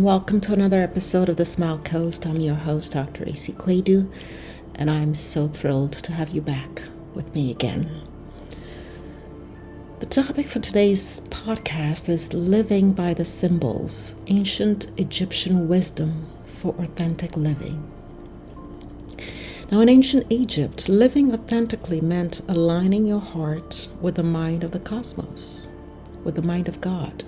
welcome to another episode of The Smile Coast. I'm your host, Dr. AC Quaidu, and I'm so thrilled to have you back with me again. The topic for today's podcast is living by the symbols, ancient Egyptian wisdom for authentic living. Now, in ancient Egypt, living authentically meant aligning your heart with the mind of the cosmos, with the mind of God,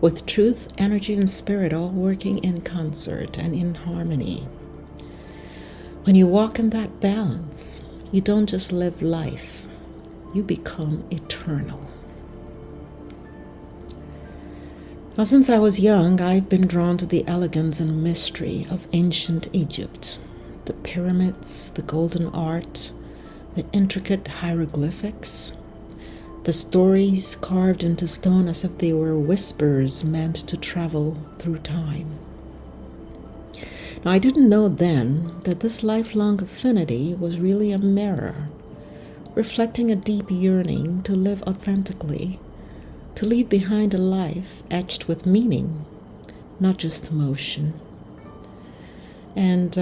with truth, energy, and spirit all working in concert and in harmony. When you walk in that balance, you don't just live life, you become eternal. Now, since I was young, I've been drawn to the elegance and mystery of ancient Egypt. The pyramids, the golden art, the intricate hieroglyphics, the stories carved into stone as if they were whispers meant to travel through time. Now, I didn't know then that this lifelong affinity was really a mirror, reflecting a deep yearning to live authentically, to leave behind a life etched with meaning, not just emotion. And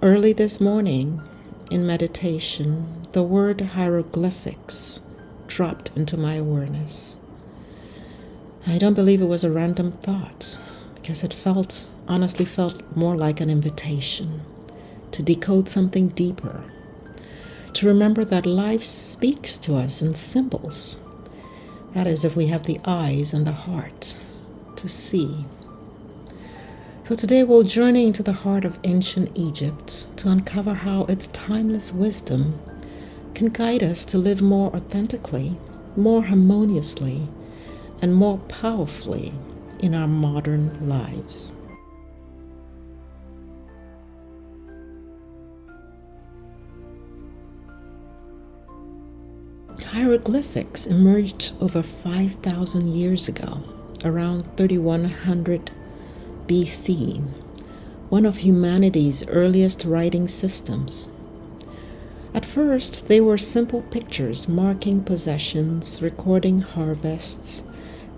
early this morning, in meditation, the word hieroglyphics dropped into my awareness. I don't believe it was a random thought, because it honestly felt more like an invitation to decode something deeper, to remember that life speaks to us in symbols. That is, if we have the eyes and the heart to see. So today we'll journey into the heart of ancient Egypt to uncover how its timeless wisdom can guide us to live more authentically, more harmoniously, and more powerfully in our modern lives. Hieroglyphics emerged over 5,000 years ago, around 3100 BC, one of humanity's earliest writing systems. At first, they were simple pictures marking possessions, recording harvests,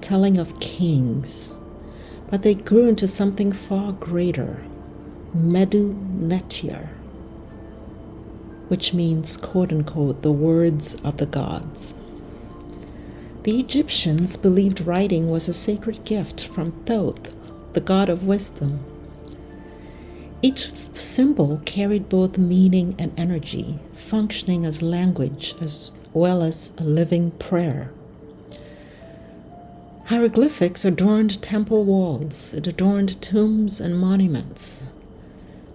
telling of kings, but they grew into something far greater, Medu Neter, which means, quote-unquote, the words of the gods. The Egyptians believed writing was a sacred gift from Thoth, the god of wisdom. Each symbol carried both meaning and energy, functioning as language as well as a living prayer. Hieroglyphics adorned temple walls, it adorned tombs and monuments,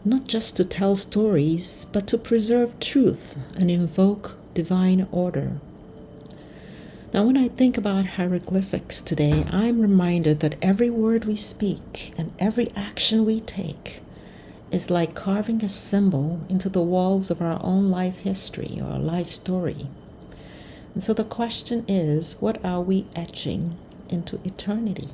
not just to tell stories, but to preserve truth and invoke divine order. Now, when I think about hieroglyphics today, I'm reminded that every word we speak and every action we take is like carving a symbol into the walls of our own life history or life story. And so the question is, what are we etching into eternity?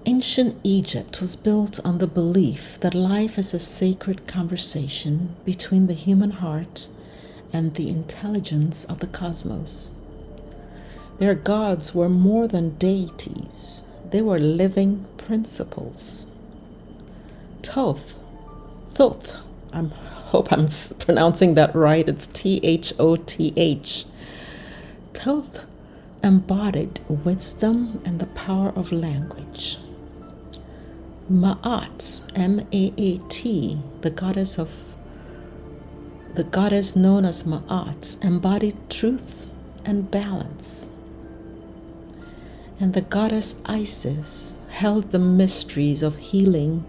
Ancient Egypt was built on the belief that life is a sacred conversation between the human heart and the intelligence of the cosmos. Their gods were more than deities. They were living principles. Thoth, I hope I'm pronouncing that right. It's Thoth. Thoth embodied wisdom and the power of language. Maat, M-A-A-T, the goddess known as Maat, embodied truth and balance. And the goddess Isis held the mysteries of healing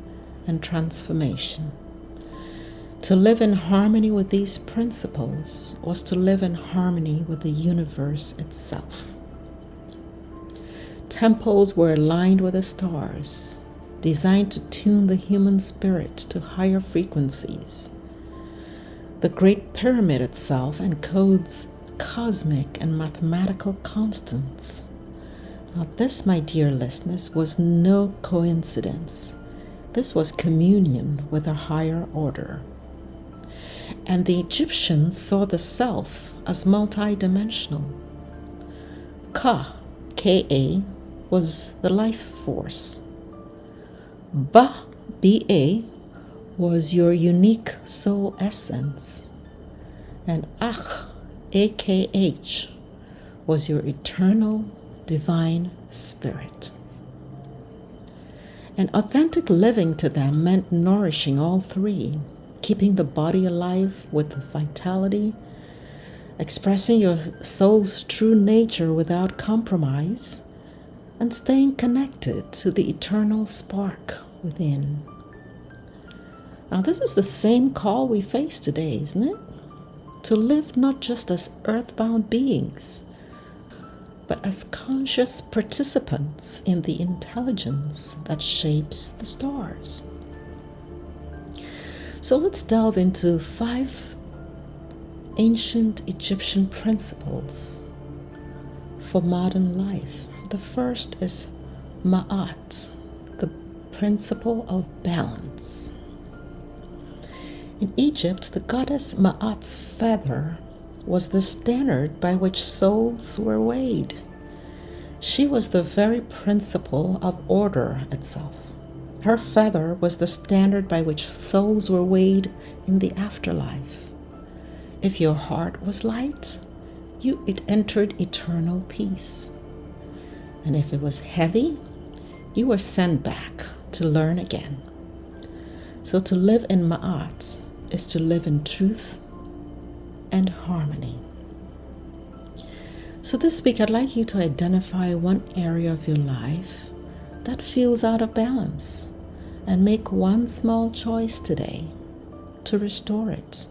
and transformation. To live in harmony with these principles was to live in harmony with the universe itself. Temples were aligned with the stars, designed to tune the human spirit to higher frequencies. The Great Pyramid itself encodes cosmic and mathematical constants. Now, this, my dear listeners, was no coincidence. This was communion with a higher order. And the Egyptians saw the self as multidimensional. Ka, Ka, was the life force. Ba, Ba, was your unique soul essence. And Ach, Akh, was your eternal divine spirit. And authentic living to them meant nourishing all three, keeping the body alive with vitality, expressing your soul's true nature without compromise, and staying connected to the eternal spark within. Now, this is the same call we face today, isn't it? To live not just as earthbound beings, but as conscious participants in the intelligence that shapes the stars. So let's delve into 5 ancient Egyptian principles for modern life. The first is Maat, the principle of balance. In Egypt, the goddess Maat's feather was the standard by which souls were weighed. She was the very principle of order itself. Her feather was the standard by which souls were weighed in the afterlife. If your heart was light, it entered eternal peace. And if it was heavy, you were sent back to learn again. So to live in Ma'at is to live in truth and harmony. So this week, I'd like you to identify one area of your life that feels out of balance and make one small choice today to restore it.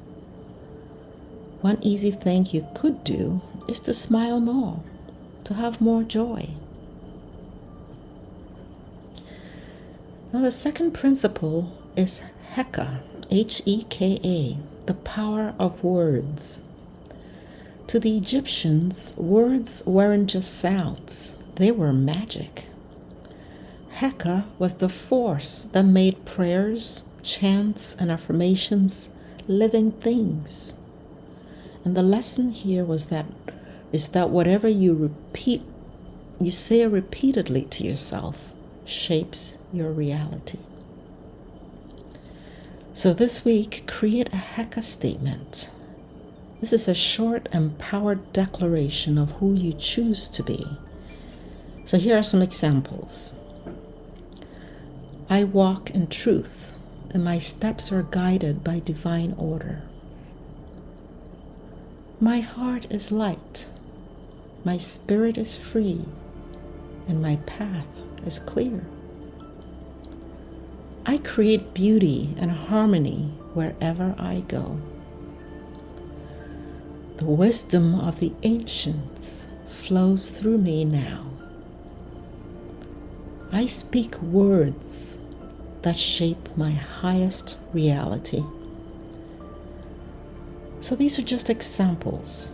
One easy thing you could do is to smile more, to have more joy. Now, the second principle is Heka, Heka, the power of words. To the Egyptians, words weren't just sounds, they were magic. Heka was the force that made prayers, chants, and affirmations living things. And the lesson here is that whatever you say repeatedly to yourself, shapes your reality. So this week, create a Heka statement. This is a short, empowered declaration of who you choose to be. So here are some examples. I walk in truth, and my steps are guided by divine order. My heart is light, my spirit is free, and my path is clear. I create beauty and harmony wherever I go. The wisdom of the ancients flows through me now. I speak words that shape my highest reality. So these are just examples.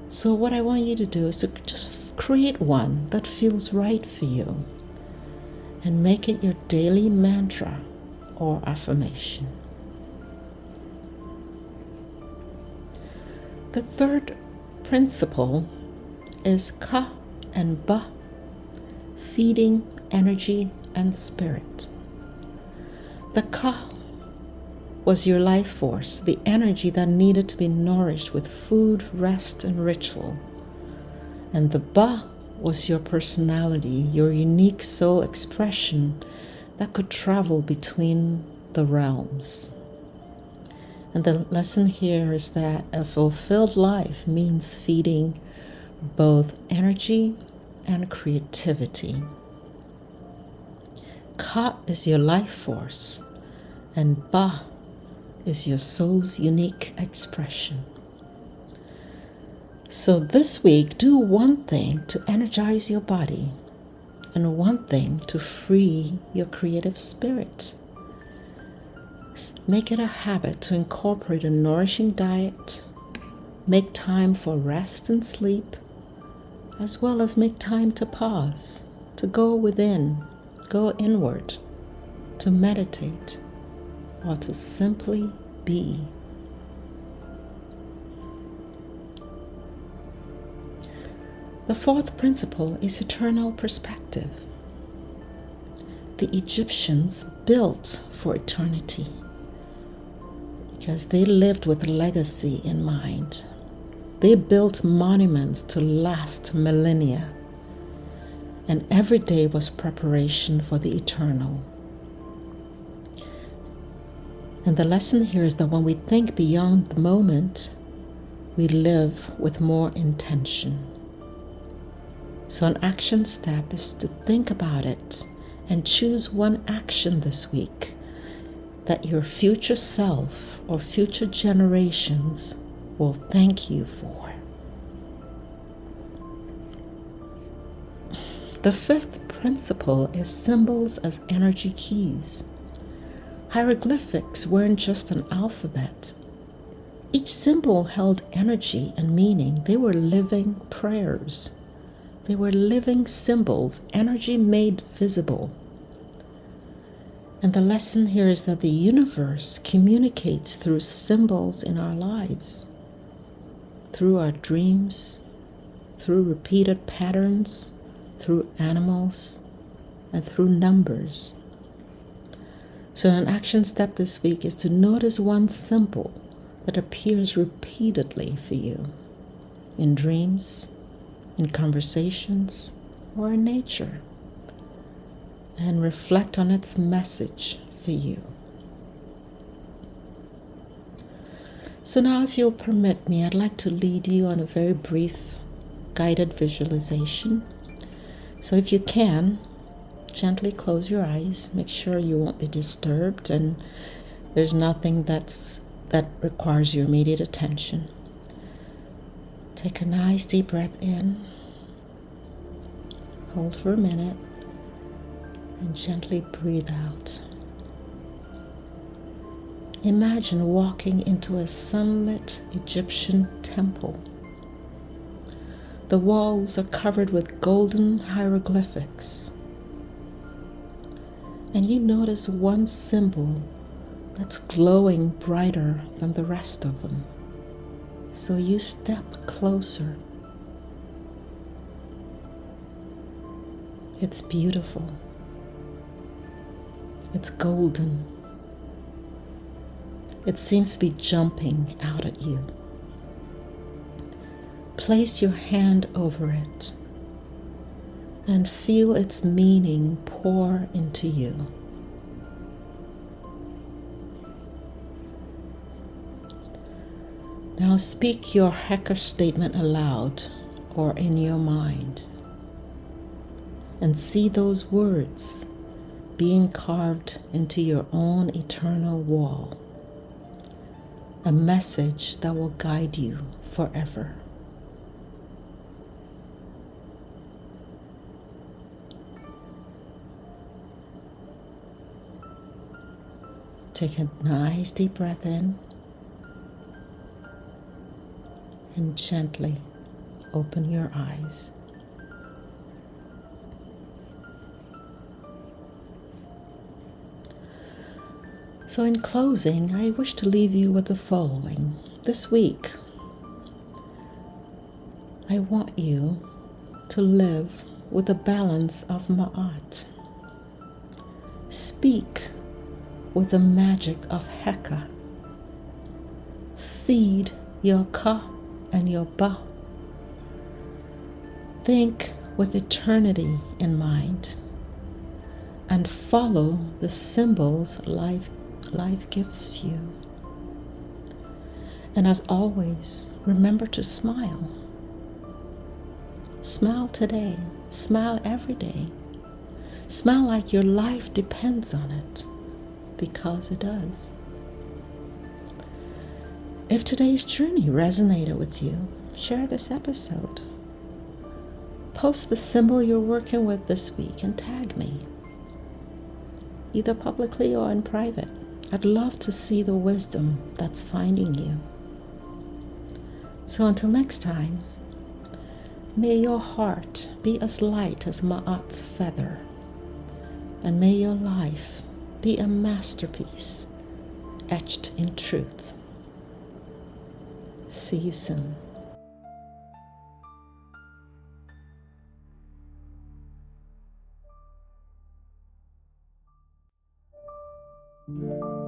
So what I want you to do is to just create one that feels right for you and make it your daily mantra or affirmation. The third principle is Ka and Ba, feeding energy and spirit. The Ka was your life force, the energy that needed to be nourished with food, rest, and ritual. And the Ba was your personality, your unique soul expression that could travel between the realms. And the lesson here is that a fulfilled life means feeding both energy and creativity. Ka is your life force, and Ba is your soul's unique expression. So this week, do one thing to energize your body and one thing to free your creative spirit. Make it a habit to incorporate a nourishing diet, make time for rest and sleep, as well as make time to pause, to go within, go inward, to meditate, or to simply be. The fourth principle is eternal perspective. The Egyptians built for eternity because they lived with legacy in mind. They built monuments to last millennia, and every day was preparation for the eternal. And the lesson here is that when we think beyond the moment, we live with more intention. So an action step is to think about it and choose one action this week that your future self or future generations will thank you for. The fifth principle is symbols as energy keys. Hieroglyphics weren't just an alphabet. Each symbol held energy and meaning. They were living prayers. They were living symbols, energy made visible. And the lesson here is that the universe communicates through symbols in our lives, through our dreams, through repeated patterns, through animals, and through numbers. So an action step this week is to notice one symbol that appears repeatedly for you in dreams, in conversations, or in nature, and reflect on its message for you. So now, if you'll permit me, I'd like to lead you on a very brief guided visualization. So if you can, gently close your eyes. Make sure you won't be disturbed and there's nothing that requires your immediate attention. Take a nice deep breath in. Hold for a minute and gently breathe out. Imagine walking into a sunlit Egyptian temple. The walls are covered with golden hieroglyphics. And you notice one symbol that's glowing brighter than the rest of them. So you step closer. It's beautiful. It's golden. It seems to be jumping out at you. Place your hand over it and feel its meaning pour into you. Now speak your Heka statement aloud or in your mind and see those words being carved into your own eternal wall, a message that will guide you forever. Take a nice deep breath in and gently open your eyes. So in closing, I wish to leave you with the following. This week, I want you to live with a balance of Maat. Speak with the magic of Heka. Feed your Ka and your Ba. Think with eternity in mind and follow the symbols life gives you. And as always, remember to smile. Smile today. Smile every day. Smile like your life depends on it, because it does. If today's journey resonated with you, share this episode. Post the symbol you're working with this week and tag me, either publicly or in private. I'd love to see the wisdom that's finding you. So until next time, may your heart be as light as Maat's feather, and may your life be a masterpiece etched in truth. See you soon. you.